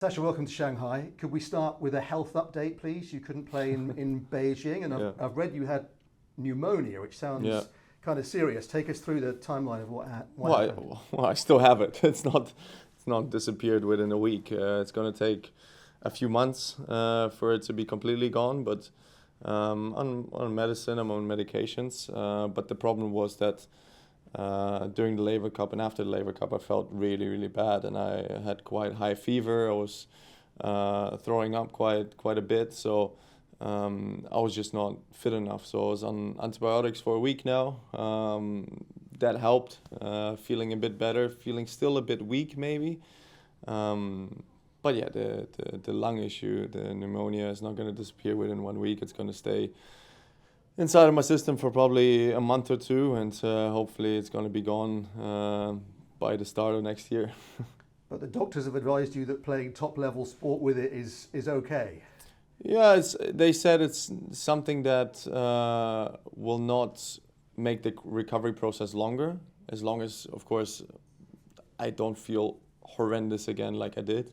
Sasha, welcome to Shanghai. Could we start with a health update, please? You couldn't play in Beijing, and I've read you had pneumonia, which sounds kind of serious. Take us through the timeline of what happened. Well, I still have it. It's not disappeared within a week. It's going to take a few months for it to be completely gone. But on medicine, I'm on medications. But the problem was that during the Laver Cup and after the Laver Cup, I felt really, really bad, and I had quite high fever. I was throwing up quite a bit, so I was just not fit enough. So I was on antibiotics for a week now. That helped, feeling a bit better, feeling still a bit weak maybe. But yeah, the lung issue, the pneumonia is not going to disappear within 1 week. It's going to stay inside of my system for probably a month or two, and hopefully it's going to be gone by the start of next year. But the doctors have advised you that playing top-level sport with it is okay. Yeah, they said it's something that will not make the recovery process longer, as long as, of course, I don't feel horrendous again like I did.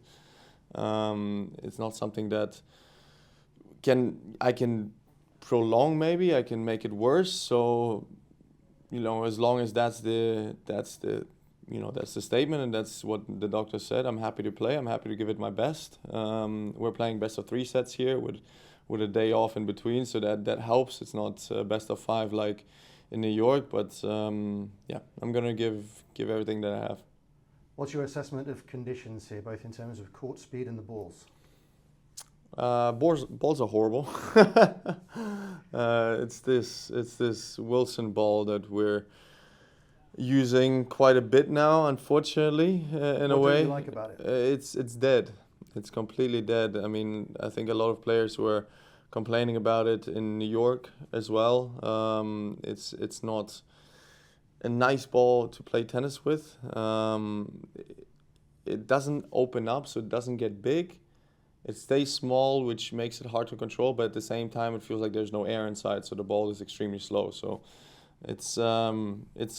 It's not something that I can prolong. Maybe I can make it worse. So, as long as that's the statement and that's what the doctor said, I'm happy to play. I'm happy to give it my best. We're playing best of 3 sets here with a day off in between, so that helps. It's not best of 5 like in New York, but I'm gonna give everything that I have. What's your assessment of conditions here, both in terms of court speed and the balls? Balls are horrible. It's this Wilson ball that we're using quite a bit now, unfortunately, in a way. What do you like about it? It's dead. It's completely dead. I mean, I think a lot of players were complaining about it in New York as well. It's not a nice ball to play tennis with. It doesn't open up, so it doesn't get big. It stays small, which makes it hard to control, but at the same time, it feels like there's no air inside, so the ball is extremely slow. So it's a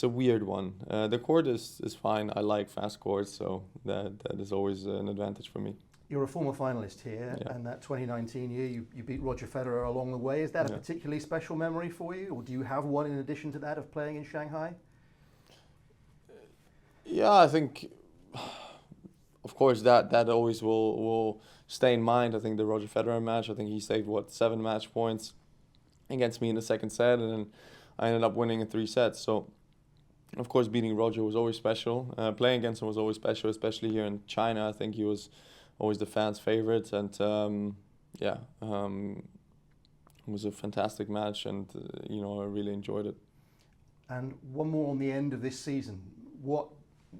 weird one. The court is fine. I like fast courts, so that is always an advantage for me. You're a former finalist here, and that 2019 year, you beat Roger Federer along the way. Is that a particularly special memory for you, or do you have one in addition to that of playing in Shanghai? Yeah, I think, of course, that always will stay in mind. I think the Roger Federer match, I think he saved 7 match points against me in the second set, and then I ended up winning in 3 sets. So, of course, beating Roger was always special. Playing against him was always special, especially here in China. I think he was always the fans' favorite, and it was a fantastic match, and I really enjoyed it. And one more on the end of this season.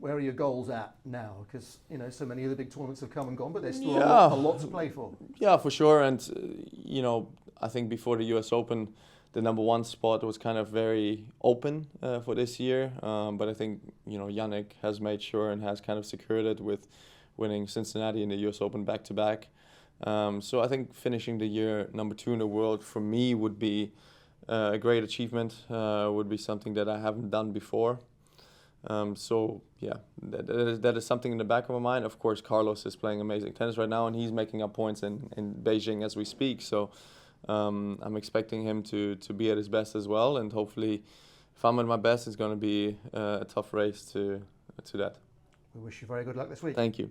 Where are your goals at now? Because so many of the big tournaments have come and gone, but there's still a lot to play for. Yeah, for sure. And I think before the U.S. Open, the #1 spot was kind of very open for this year. But I think Yannick has made sure and has kind of secured it with winning Cincinnati and the U.S. Open back to back. So I think finishing the year #2 in the world for me would be a great achievement. Would be something that I haven't done before. That is something in the back of my mind. Of course, Carlos is playing amazing tennis right now, and he's making up points in Beijing as we speak. So I'm expecting him to be at his best as well, and hopefully, if I'm at my best, it's going to be a tough race to that. We wish you very good luck this week. Thank you.